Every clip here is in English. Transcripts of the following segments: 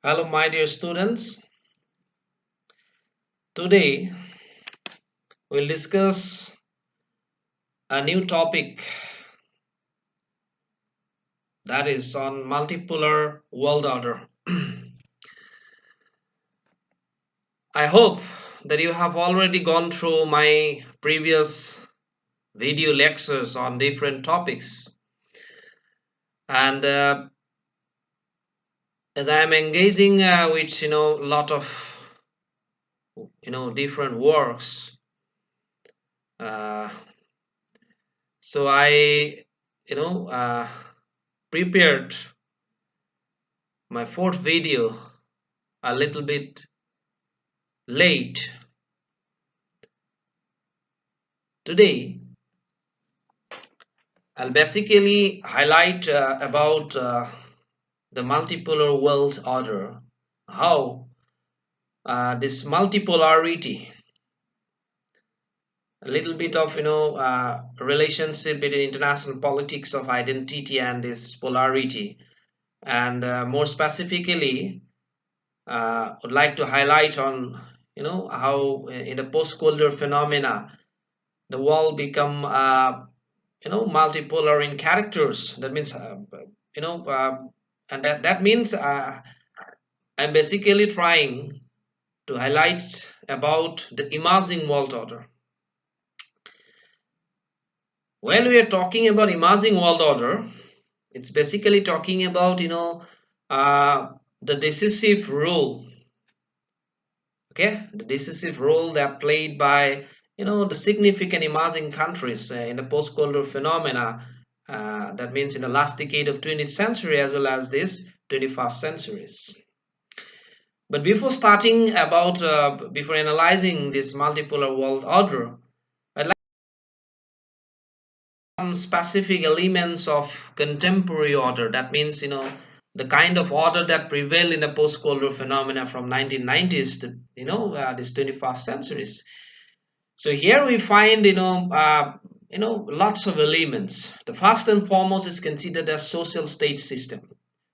Hello, my dear students. Today we'll discuss a new topic that is on multipolar world order. I hope that you have already gone through my previous video lectures on different topics, and as I am engaging with a lot of different works, uh, so I you know uh, prepared my fourth video a little bit late. Today, I'll basically highlight about the multipolar world order, how this multipolarity, a little bit of relationship between international politics of identity and this polarity, and more specifically, would like to highlight on how in the post-Cold War phenomena the world become multipolar in characters. That means you know uh, and that means I'm basically trying to highlight about the emerging world order. When we are talking about emerging world order, it's basically talking about uh, the decisive role, okay, the decisive role that played by the significant emerging countries in the post-Cold War phenomena. That means in the last decade of 20th century as well as this 21st centuries. But before starting about before analyzing this multipolar world order, I'd like some specific elements of contemporary order. That means the kind of order that prevailed in the post-Cold War phenomena from 1990s to this 21st centuries. So here we find lots of elements. The first and foremost is considered as social state system.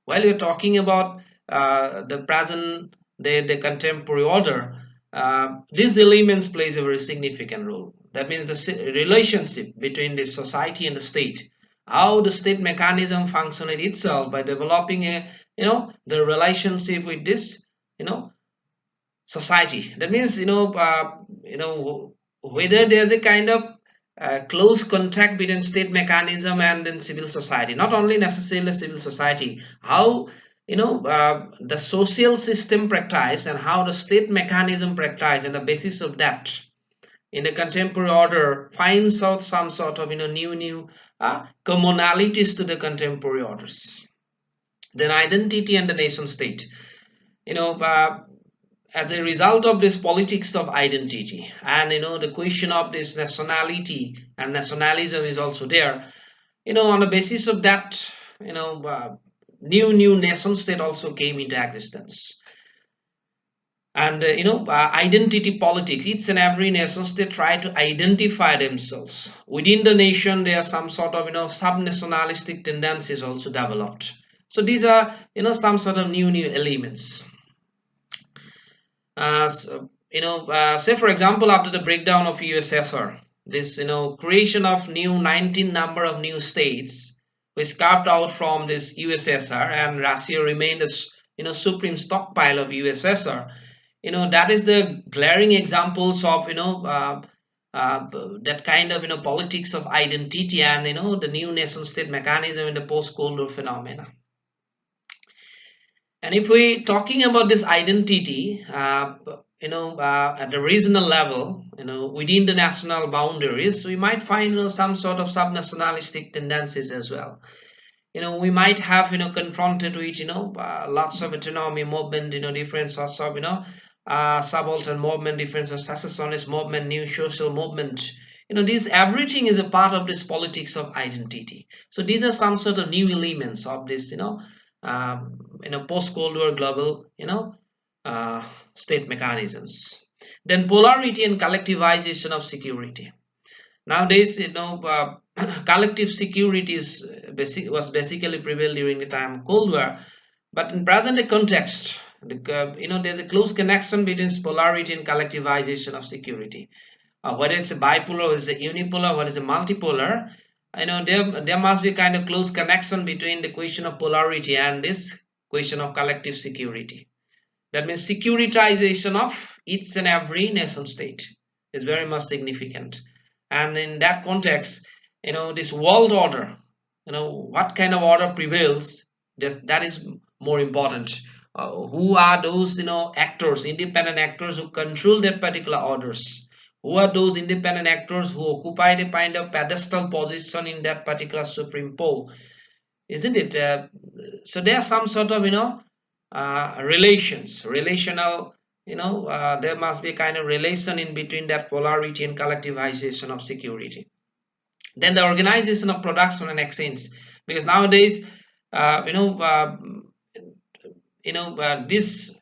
While we're talking about the present, the contemporary order, these elements plays a very significant role. That means the relationship between the society and the state, how the state mechanism functioned itself by developing a the relationship with this society. That means whether there's a kind of close contact between state mechanism and then civil society, not only necessarily civil society, how the social system practice and how the state mechanism practice, and the basis of that in the contemporary order finds out some sort of new commonalities to the contemporary orders. Then identity and the nation state, you know uh, as a result of this politics of identity, and the question of this nationality and nationalism is also there. On the basis of that, new nation state also came into existence. And identity politics, each and every nation state try to identify themselves within the nation. There are some sort of sub-nationalistic tendencies also developed. So these are some sort of new elements. Say for example, after the breakdown of USSR, this creation of new 19 number of new states was carved out from this USSR, and Russia remained as supreme stockpile of USSR. That is the glaring examples of uh, that kind of politics of identity, and the new nation state mechanism in the post Cold War phenomena. And if we talking about this identity, at the regional level, within the national boundaries, we might find some sort of sub-nationalistic tendencies as well. We might have confronted with lots of autonomy movement, different sorts of subaltern movement, different sorts of secessionist movement, new social movement. This everything is a part of this politics of identity. So these are some sort of new elements of this post Cold War global uh, state mechanisms. Then polarity and collectivization of security. Nowadays, collective security was basically prevailed during the time of Cold War, but in present day context, There's a close connection between polarity and collectivization of security. Whether it's a bipolar, whether it's a unipolar, whether it's a multipolar, there must be a kind of close connection between the question of polarity and this question of collective security. That means securitization of each and every nation state is very much significant. And in that context, this world order, what kind of order prevails, that is more important. Who are those, actors, independent actors who control that particular orders? Who are those independent actors who occupy the kind of pedestal position in that particular supreme pole? Isn't it? So there are some sort of, relational, there must be a kind of relation in between that polarity and collectivization of security. Then the organization of production and exchange, because nowadays, uh, you know, uh, these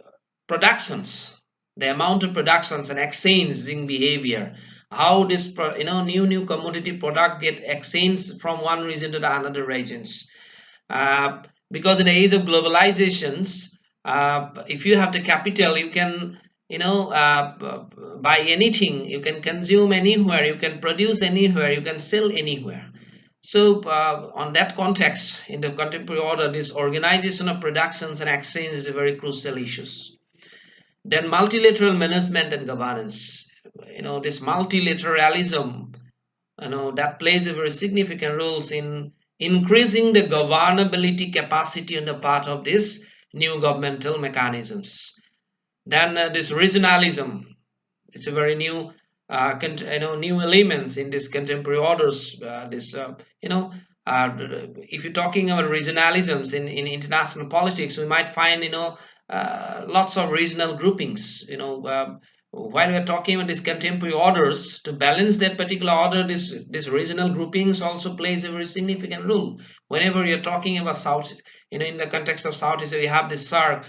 productions, the amount of productions and exchanging behavior, how this new commodity product get exchanged from one region to the another regions. uh, because in the age of globalizations, if you have the capital, you can, buy anything, you can consume anywhere, you can produce anywhere, you can sell anywhere. So on that context, in the contemporary order, this organization of productions and exchange is a very crucial issues. Then multilateral management and governance, this multilateralism, that plays a very significant roles in increasing the governability capacity on the part of these new governmental mechanisms. Then this regionalism, it's a very new, new elements in this contemporary orders. This you know if you're talking about regionalisms in international politics, we might find, lots of regional groupings. While we're talking about these contemporary orders, to balance that particular order, this regional groupings also plays a very significant role. Whenever you're talking about South, in the context of Southeast, we have this SARC,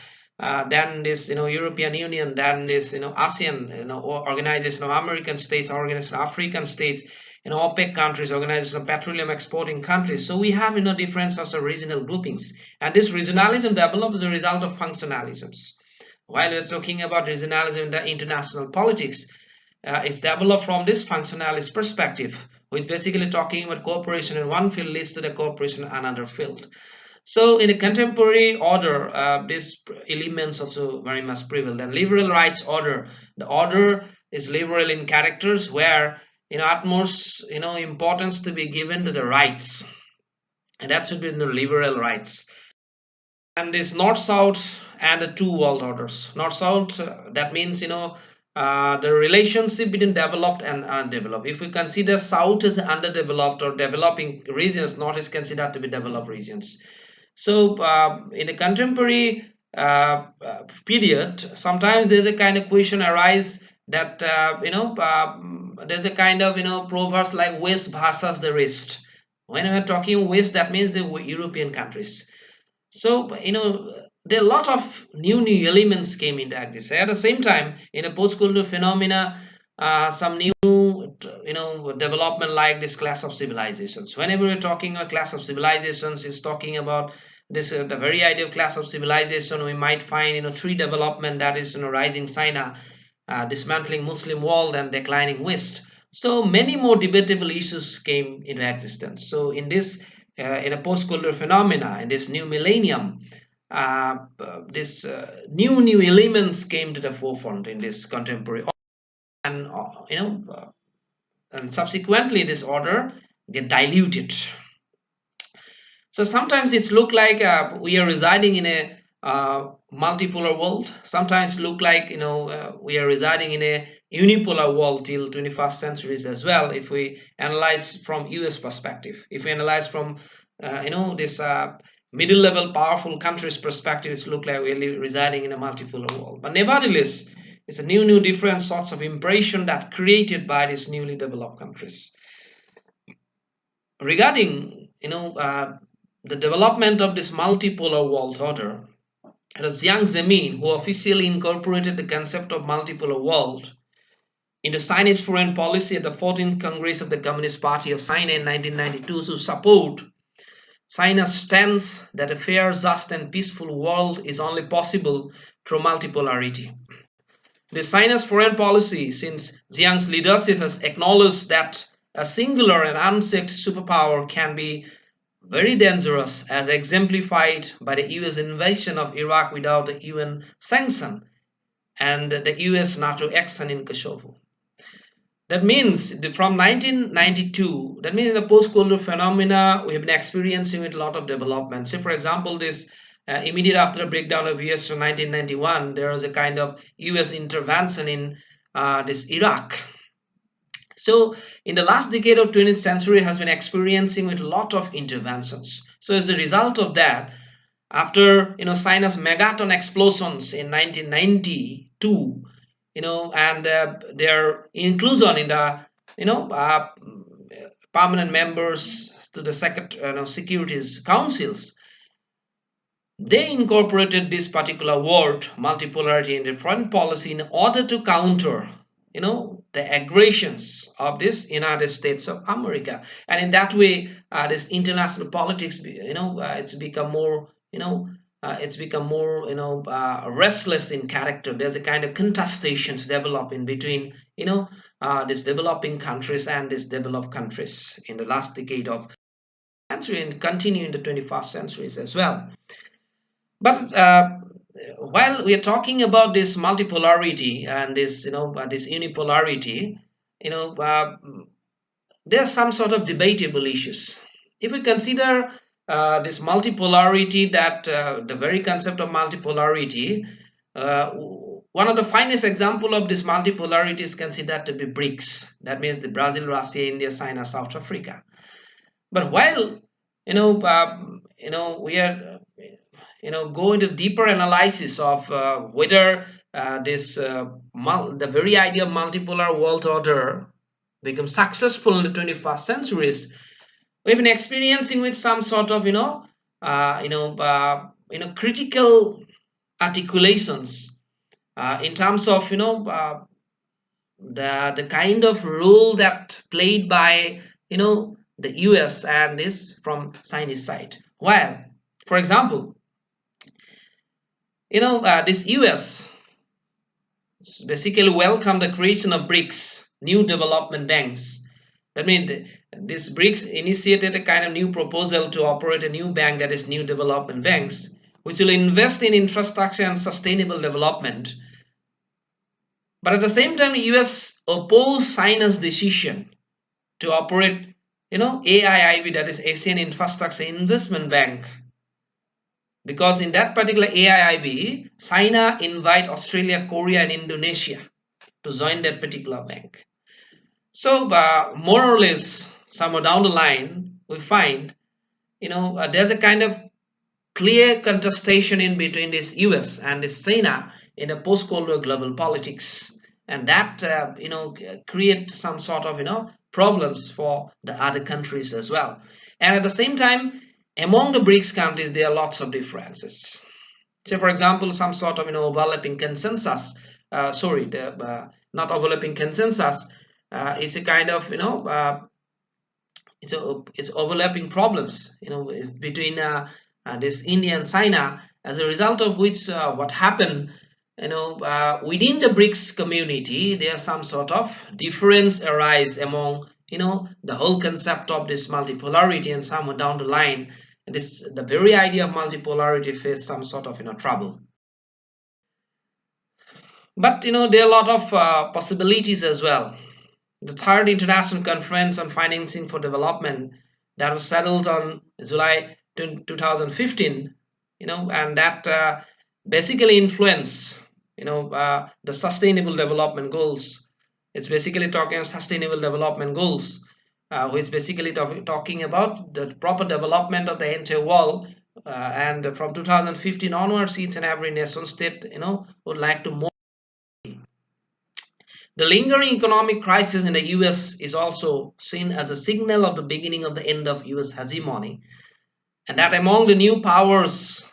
then this, European Union, then this, ASEAN, Organization of American States, Organization of African States, OPEC countries, Organization of Petroleum Exporting Countries. So we have, different sorts of regional groupings, and this regionalism develops as a result of functionalisms. While we're talking about regionalism in the international politics, it's developed from this functionalist perspective, which basically talking about cooperation in one field leads to the cooperation in another field. So in a contemporary order, these elements also very much prevail. The liberal rights order, the order is liberal in characters, where, utmost, importance to be given to the rights, and that should be in the liberal rights. And this north south and the two world orders. North south, that means, the relationship between developed and undeveloped. If we consider south as underdeveloped or developing regions, north is considered to be developed regions. So in a contemporary period, sometimes there's a kind of question arise that, there's a kind of, proverbs like west versus the rest. When we're talking west, that means the European countries. So, there are a lot of new elements came into this. At the same time, in a post-colonial phenomena, some new, development like this class of civilizations. Whenever we're talking about class of civilizations, is talking about this, the very idea of class of civilization. We might find, three development, that is, rising China, dismantling Muslim world, and declining West. So many more debatable issues came into existence. So in this, in a post-colonial phenomena, in this new millennium, this new elements came to the forefront in this contemporary, and and subsequently this order get diluted. So sometimes it's look like we are residing in a multipolar world. Sometimes look like, we are residing in a unipolar world till 21st centuries as well. If we analyze from U.S. perspective, if we analyze from this middle level powerful countries perspective, it's look like we're residing in a multipolar world. But nevertheless, it's a new different sorts of impression that created by these newly developed countries. Regarding, the development of this multipolar world order, it was Jiang Zemin who officially incorporated the concept of multipolar world into Chinese foreign policy at the 14th Congress of the Communist Party of China in 1992 to support China's stance that a fair, just, and peaceful world is only possible through multipolarity. The China's foreign policy, since Jiang's leadership has acknowledged that a singular and unchecked superpower can be very dangerous, as exemplified by the US invasion of Iraq without the UN sanction and the US NATO action in Kosovo. That means from 1992, that means in the post-Cold War phenomena, we have been experiencing with a lot of development. Say, for example, this immediate after the breakdown of US in 1991, there was a kind of US intervention in this Iraq. So in the last decade of 20th century has been experiencing with a lot of interventions. So as a result of that, after China's megaton explosions in 1992, and their inclusion in the permanent members to the second securities councils, they incorporated this particular word multipolarity in the foreign policy in order to counter the aggressions of this United States of America. And in that way, this international politics it's become more restless in character. There's a kind of contestations developing between these developing countries and these developed countries in the last decade of century, and continue in the 21st centuries as well. But while we are talking about this multipolarity and this this unipolarity, there are some sort of debatable issues. If we consider this multipolarity, that the very concept of multipolarity, one of the finest example of this multipolarity is considered to be BRICS. That means the Brazil, Russia, India, China, South Africa. But while we are go into deeper analysis of whether the very idea of multipolar world order becomes successful in the 21st centuries, we've been experiencing with some sort of critical articulations in terms of the kind of role that played by the US and this from Chinese side. While, for example, this US basically welcomed the creation of BRICS, new development banks. That means this BRICS initiated a kind of new proposal to operate a new bank, that is new development banks, which will invest in infrastructure and sustainable development. But at the same time, US opposed China's decision to operate AIIB, that is Asian Infrastructure Investment Bank. Because in that particular AIIB, China invite Australia, Korea, and Indonesia to join that particular bank. So more or less, somewhere down the line, we find there's a kind of clear contestation in between this US and this China in the post-Cold War global politics, and that create some sort of problems for the other countries as well. And at the same time, among the BRICS countries, there are lots of differences. Say, for example, some sort of overlapping consensus. Not overlapping consensus. It's a kind of it's overlapping problems. Between this India and China. As a result of which, what happened? Within the BRICS community, there are some sort of difference arise among the whole concept of this multipolarity, and somewhere down the line, the very idea of multipolarity faced some sort of trouble. But there are a lot of possibilities as well. The third international conference on financing for development that was settled on July 2015, and that basically influenced the sustainable development goals. It's basically talking about sustainable development goals, which is basically talking about the proper development of the entire world. And from 2015 onwards, each and every nation state, would like to more. The lingering economic crisis in the US is also seen as a signal of the beginning of the end of US hegemony. And that among the new powers,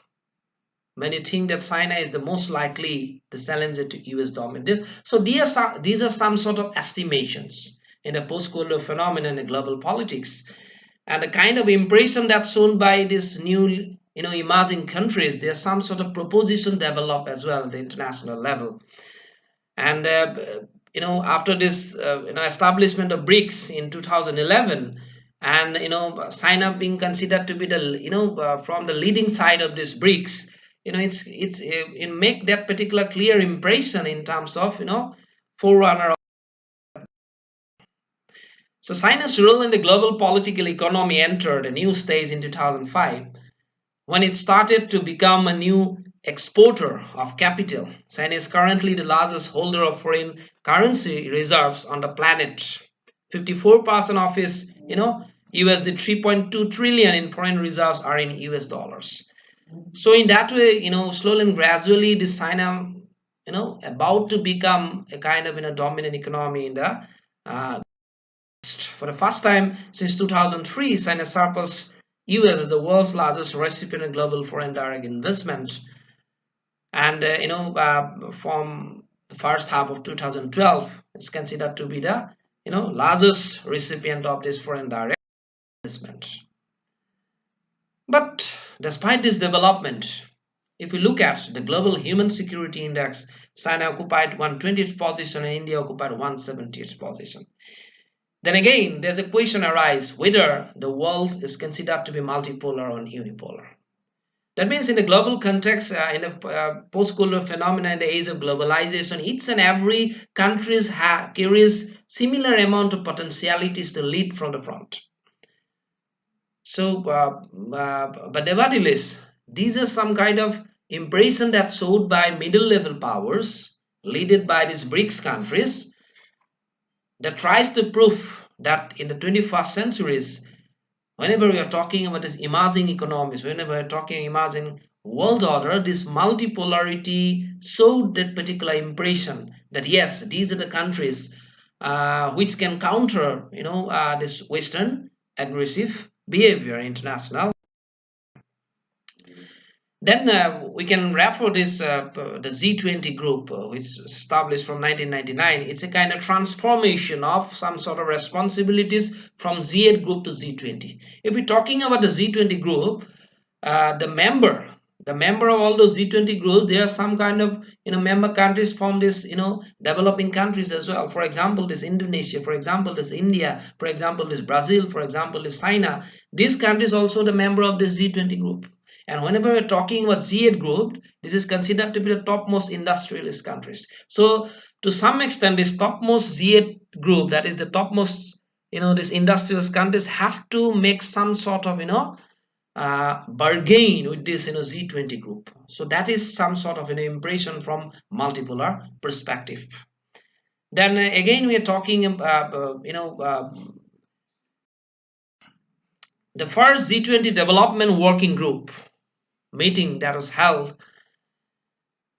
many think that China is the most likely the challenger to US dominance. So these are some sort of estimations in the post-Cold War phenomenon in global politics. And the kind of impression that's shown by these new, emerging countries, there's some sort of proposition develop as well at the international level. And after this establishment of BRICS in 2011, and China being considered to be the, from the leading side of this BRICS, it make that particular clear impression in terms of, forerunner. So China's role in the global political economy entered a new stage in 2005 when it started to become a new exporter of capital. China is currently the largest holder of foreign currency reserves on the planet. 54% of its, USD 3.2 trillion in foreign reserves are in US dollars. So in that way, slowly and gradually, this China, about to become a kind of, dominant economy in the for the first time since 2003, China surpassed US as the world's largest recipient of global foreign direct investment. And from the first half of 2012, it's considered to be the largest recipient of this foreign direct investment. But despite this development, if we look at the global human security index, China occupied 120th position and India occupied 170th position. Then again, there's a question arise whether the world is considered to be multipolar or unipolar. That means in the global context, in a post-colonial phenomena in the age of globalization, each and every country carries similar amount of potentialities to lead from the front. So, but nevertheless, these are some kind of impression that's showed by middle-level powers, led by these BRICS countries, that tries to prove that in the 21st centuries, whenever we are talking about these emerging economies, whenever we are talking emerging world order, this multipolarity showed that particular impression that yes, these are the countries which can counter, this Western aggressive behavior international. Then we can refer this the G20 group, which was established from 1999. It's a kind of transformation of some sort of responsibilities from Z8 group to G20. If we're talking about the G20 group, the member of all those G20 groups, there are some kind of member countries from this developing countries as well. For example, this Indonesia, for example, this India, for example, this Brazil, for example, this China. These countries also the member of this G20 group. And whenever we're talking about Z8 group, this is considered to be the topmost industrialist countries. So to some extent, this topmost Z8 group, that is the topmost, this industrialist countries have to make some sort of, bargain with this, Z20 group. So that is some sort of an impression from multipolar perspective. Then again, we are talking about, the first G20 development working group meeting that was held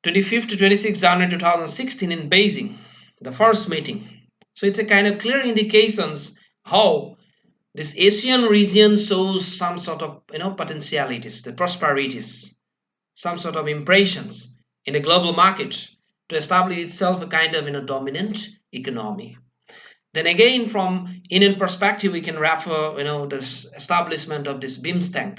25th to 26th January 2016 in Beijing, the first meeting. So it's a kind of clear indications how this Asian region shows some sort of potentialities, the prosperities, some sort of impressions in the global market to establish itself a kind of dominant economy. Then again, from Indian perspective, we can refer this establishment of this BIMSTEC,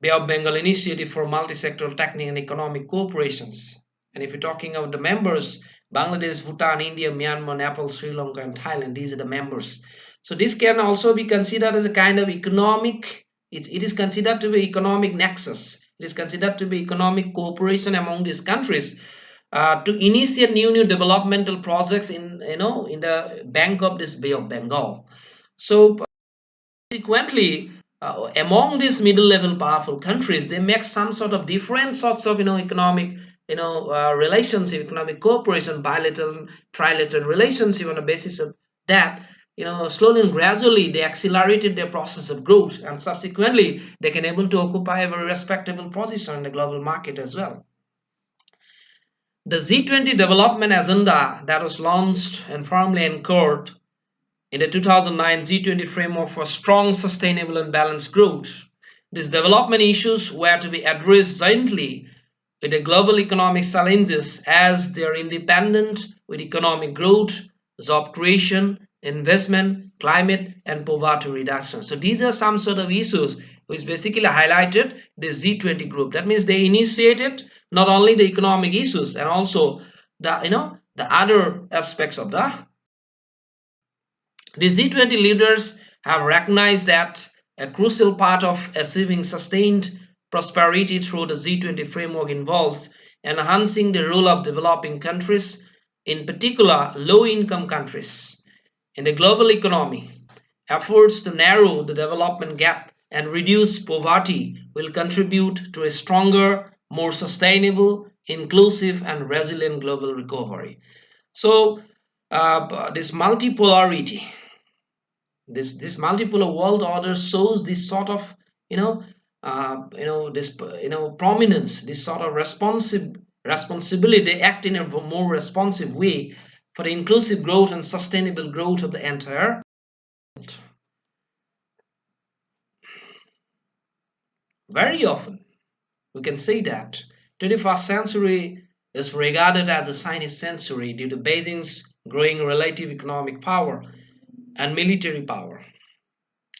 Bay of Bengal Initiative for Multi-Sectoral Technical and Economic Cooperations. And if you're talking about the members, Bangladesh, Bhutan, India, Myanmar, Nepal, Sri Lanka, and Thailand, these are the members. So this can also be considered as a kind of economic, it is considered to be economic nexus. It is considered to be economic cooperation among these countries to initiate new developmental projects in the bank of this Bay of Bengal. So consequently, among these middle level powerful countries, they make some sort of different sorts of economic relationship, economic cooperation, bilateral, trilateral relationship. On the basis of that, slowly and gradually they accelerated their process of growth, and subsequently they can able to occupy a very respectable position in the global market as well. The G20 development agenda that was launched and firmly anchored in the 2009 G20 framework for strong, sustainable and balanced growth, these development issues were to be addressed jointly with the global economic challenges as they are independent with economic growth, job creation, investment, climate, and poverty reduction. So these are some sort of issues which basically highlighted the G20 group. That means they initiated not only the economic issues and also the other aspects of the G20 leaders have recognized that a crucial part of achieving sustained prosperity through the G20 framework involves enhancing the role of developing countries, in particular low income countries, in the global economy. Efforts to narrow the development gap and reduce poverty will contribute to a stronger, more sustainable, inclusive, and resilient global recovery. So, this multipolarity, this multipolar world order shows this sort of you know this prominence, this sort of responsibility. They act in a more responsive way for the inclusive growth and sustainable growth of the entire. Very often we can say that 21st century is regarded as a Chinese century due to Beijing's growing relative economic power and military power.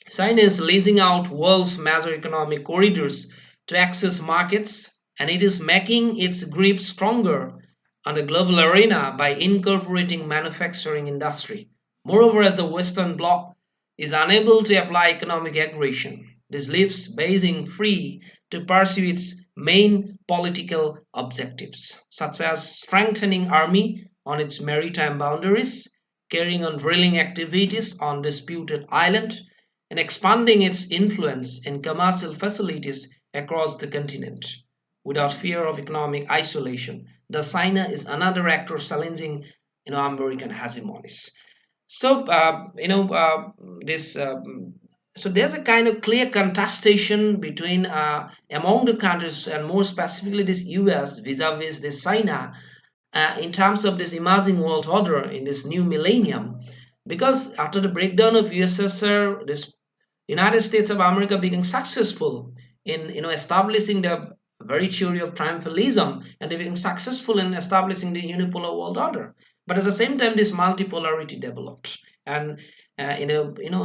China is leasing out world's major economic corridors to access markets, and it is making its grip stronger on the global arena by incorporating manufacturing industry. Moreover, as the Western Bloc is unable to apply economic aggression, this leaves Beijing free to pursue its main political objectives, such as strengthening army on its maritime boundaries, carrying on drilling activities on disputed island, and expanding its influence in commercial facilities across the continent without fear of economic isolation. Thus, China is another actor challenging American hegemonies. So this so there's a kind of clear contestation between among the countries, and more specifically this U.S. vis-a-vis this China, in terms of this emerging world order in this new millennium, because after the breakdown of USSR, this United States of America became successful in establishing the very theory of triumphalism, and they became successful in establishing the unipolar world order. But at the same time, this multipolarity developed, and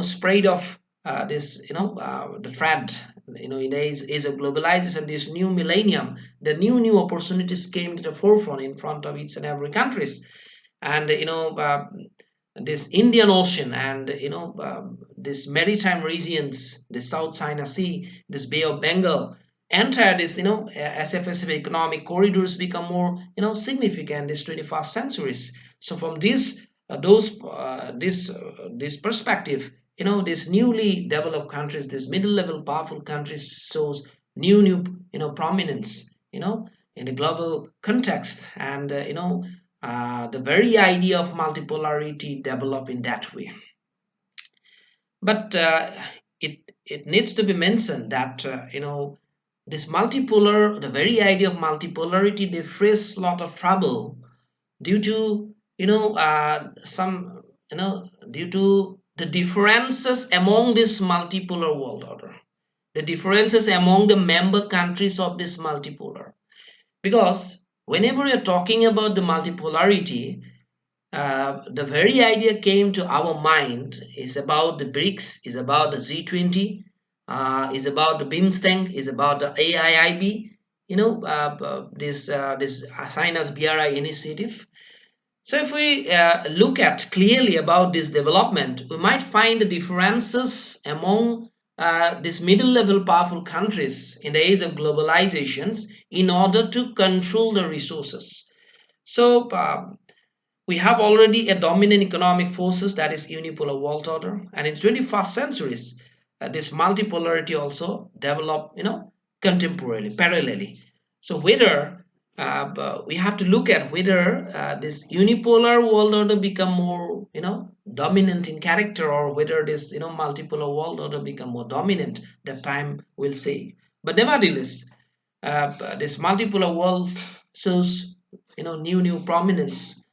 spread of this the thread in the age of globalization, this new millennium, the new opportunities came to the forefront in front of each and every countries, and this Indian Ocean, and this maritime regions, the South China Sea, this Bay of Bengal, entire this SFSF economic corridors become more significant this 21st centuries. So from this perspective, these newly developed countries, these middle level powerful countries shows new prominence in the global context, and the very idea of multipolarity develop in that way. But it needs to be mentioned that this multipolar, the very idea of multipolarity, they face a lot of trouble due to some due to the differences among this multipolar world order, the differences among the member countries of this multipolar. Because whenever you're talking about the multipolarity, the very idea came to our mind is about the BRICS, is about the G20, is about the BIMSTEC, is about the AIIB, this China's BRI initiative. So if we look at clearly about this development, we might find the differences among these middle level powerful countries in the age of globalizations in order to control the resources. So we have already a dominant economic forces, that is unipolar world order, and in 21st centuries this multipolarity also developed contemporarily, parallelly. So whether we have to look at whether this unipolar world order become more dominant in character, or whether this multipolar world order become more dominant, that time will say. But nevertheless, this multipolar world shows new prominence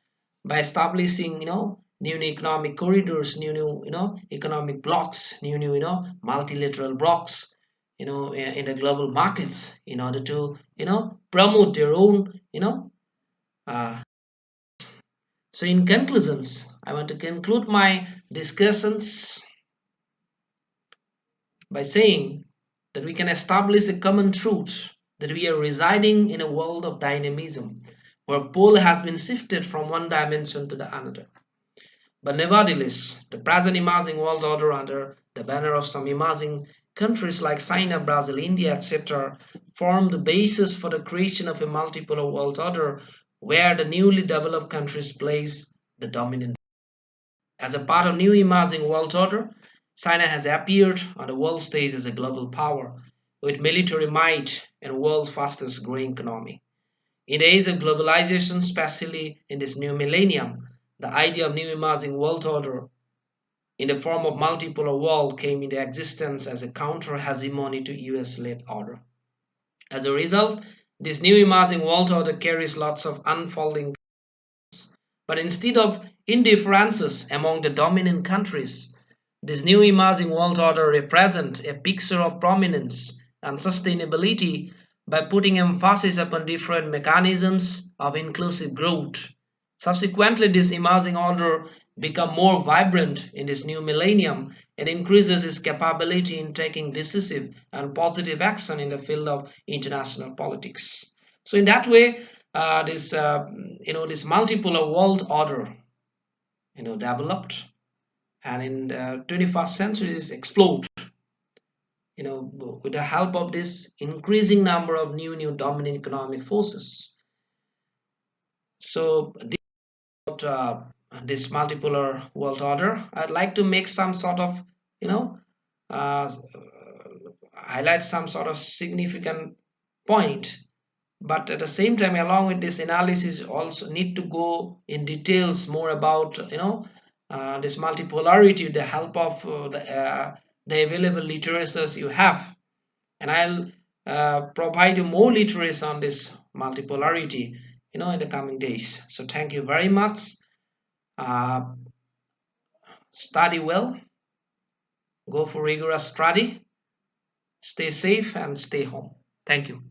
by establishing new economic corridors, new economic blocks, new multilateral blocks in the global markets, in order to promote their own uh, so in conclusions, I want to conclude my discussions by saying that we can establish a common truth that we are residing in a world of dynamism where pole has been shifted from one dimension to the another. But nevertheless, the present emerging world order under the banner of some emerging countries like China, Brazil, India, etc., form the basis for the creation of a multipolar world order where the newly developed countries plays the dominant. As a part of new emerging world order, China has appeared on the world stage as a global power with military might and world's fastest growing economy. In the age of globalization, especially in this new millennium, the idea of new emerging world order in the form of multipolar world came into existence as a counter-hegemony to US-led order. As a result, this new emerging world order carries lots of unfolding, but instead of indifferences among the dominant countries, this new emerging world order represents a picture of prominence and sustainability by putting emphasis upon different mechanisms of inclusive growth. Subsequently, this emerging order become more vibrant in this new millennium and increases its capability in taking decisive and positive action in the field of international politics. So, in that way, this multipolar world order developed, and in the 21st century is explode, with the help of this increasing number of new dominant economic forces. So uh, this multipolar world order, I'd like to make some sort of, you know, uh, highlight some sort of significant point. But at the same time, along with this analysis, also need to go in details more about, this multipolarity with the help of the available literatures you have. And I'll provide you more literature on this multipolarity, in the coming days. So thank you very much. Uh, Study well, go for rigorous study, stay safe and stay home. Thank you.